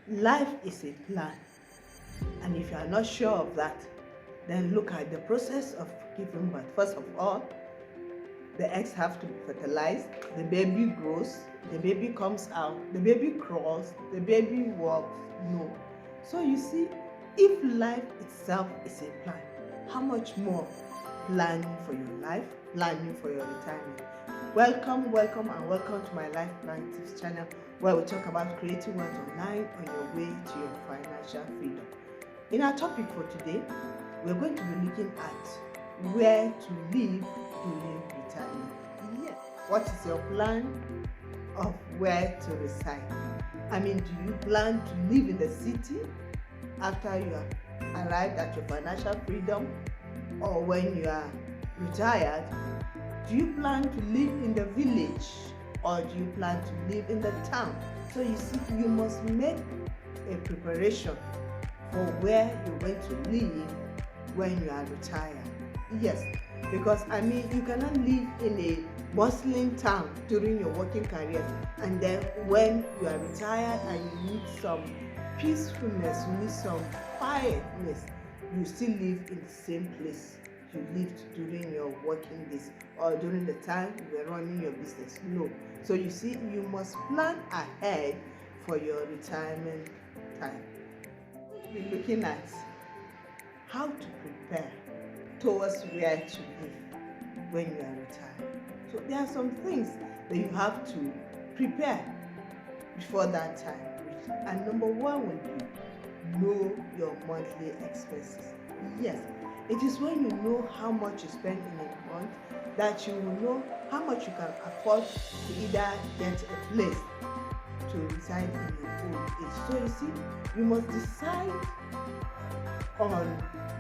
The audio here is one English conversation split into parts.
Life is a plan, and if you are not sure of that, then look at the process of giving birth. First of all, the eggs have to be fertilized, the baby grows, the baby comes out, the baby crawls, the baby walks. No. So you see, if life itself is a plan, how much more planning for your life, planning for your retirement. Welcome, welcome, and welcome to my Life Plan Tips channel, where we talk about creating wealth online on your way to your financial freedom. In our topic for today, we're going to be looking at where to live during retirement. Yes. What is your plan of where to reside? I mean, do you plan to live in the city after you have arrived at your financial freedom, or when you are retired? Do you plan to live in the village, or do you plan to live in the town? So you see, you must make a preparation for where you're going to live when you are retired. Yes, because I mean, you cannot live in a bustling town during your working career, and then when you are retired and you need some peacefulness, you need some quietness, you still live in the same place you lived during your working days or during the time you were running your business. No. So you see, you must plan ahead for your retirement time. We're looking at how to prepare towards where to live when you are retired. So there are some things that you have to prepare before that time. And number one would be know your monthly expenses. Yes, it is when you know how much you spend in a month that you will know how much you can afford to either get a place to reside in your old age. So you see, you must decide on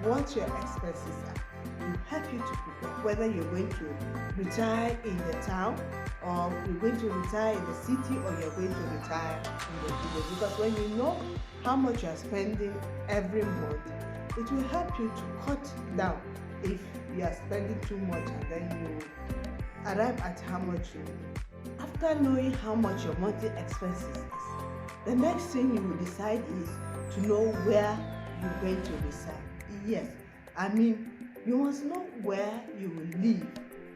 what your expenses are. It will help you to prepare whether you're going to retire in the town, or you're going to retire in the city, or you're going to retire in the village. Because when you know how much you're spending every month, it will help you to cut down if you are spending too much, and then you arrive at how much you need. After knowing how much your monthly expenses is, the next thing you will decide is to know where you're going to reside. Yes, I mean, you must know where you will live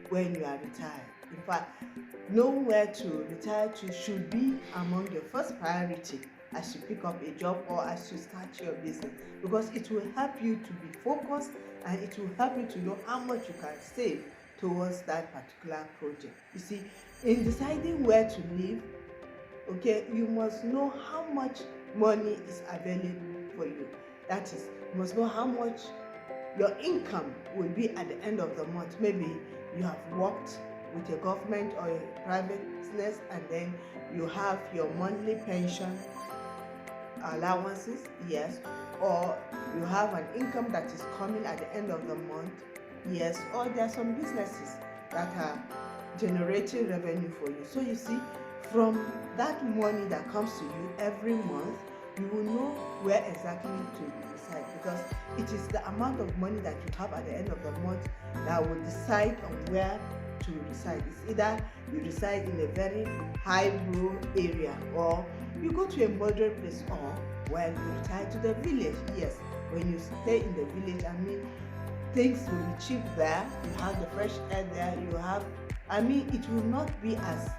when you are retired. In fact, know where to retire to should be among your first priority as you pick up a job or as you start your business, because it will help you to be focused, and it will help you to know how much you can save towards that particular project. You see, in deciding where to live, okay, you must know how much money is available for you. That is, you must know how much your income will be at the end of the month. Maybe you have worked with a government or a private business, and then you have your monthly pension allowances, yes, or you have an income that is coming at the end of the month, yes, or there are some businesses that are generating revenue for you. So you see, from that money that comes to you every month, you will know where exactly to reside, because it is the amount of money that you have at the end of the month that will decide on where to reside. It's either you reside in a very high-brow area, or you go to a moderate place, or well, you retire to the village. Yes, when you stay in the village, I mean, things will be cheap there. You have the fresh air there. You have, I mean, it will not be as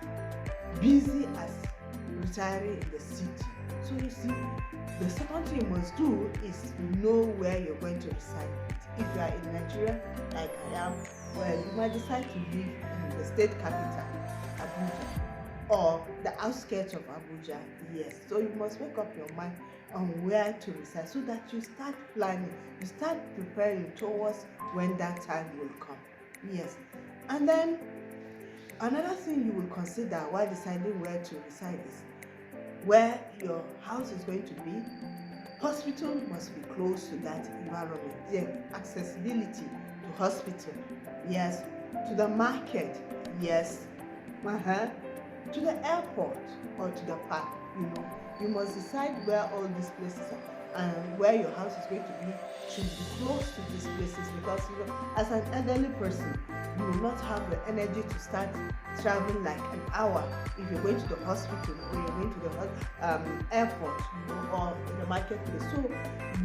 busy as retiring in the city. So you see, the second thing you must do is know where you're going to reside. If you are in Nigeria, like I am, well, you might decide to live in the state capital, Abuja, or the outskirts of Abuja. Yes, so you must make up your mind on where to reside, so that you start planning, you start preparing towards when that time will come. Yes, and then another thing you will consider while deciding where to reside is where your house is going to be. Hospital must be close to that environment. Then accessibility to hospital, yes, to the market, yes, to the airport or to the park. You must decide where all these places are, and where your house is going to be should be close to these places, because as an elderly person, you will not have the energy to start traveling like an hour if you're going to the hospital, or you're going to the airport, or marketplace. So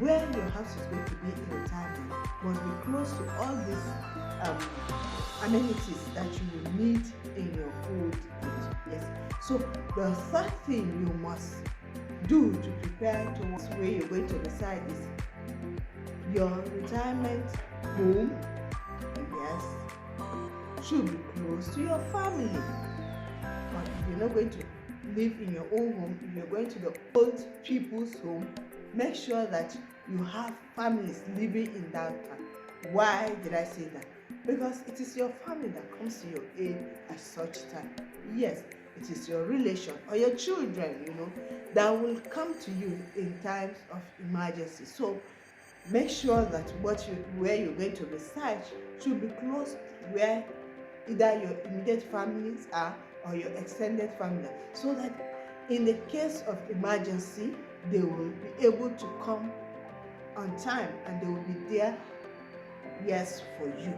where your house is going to be in retirement must be close to all these amenities that you will need in your old age. Yes. So the third thing you must do to prepare towards where you're going to reside is your retirement home. Yes, should be close to your family. But if you're not going to live in your own home, if you're going to the old people's home, make sure that you have families living in that town. Why did I say that? Because it is your family that comes to your aid at such time. Yes, it is your relation or your children, that will come to you in times of emergency. So make sure that where you're going to reside should be close to where either your immediate families are or your extended family, so that in the case of emergency, they will be able to come on time and they will be there, yes, for you.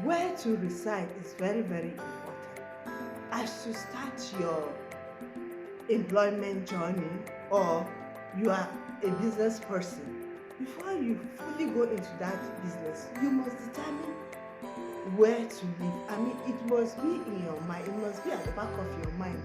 Where to reside is very, very important. As you start your employment journey or you are a business person, before you fully go into that business, you must determine where to live. It must be in your mind, it must be at the back of your mind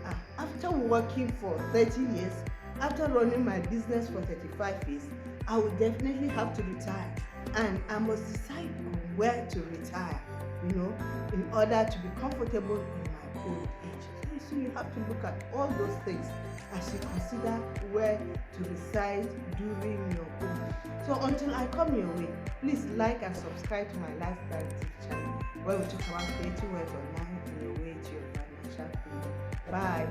that after working for 30 years, after running my business for 35 years, I will definitely have to retire, and I must decide on where to retire, in order to be comfortable in my old age. So you have to look at all those things as you consider where to reside during your own. So until I come your way, please like and subscribe to my lifestyle TV channel, where we talk about creating wealth online on your way to your financial freedom. Bye.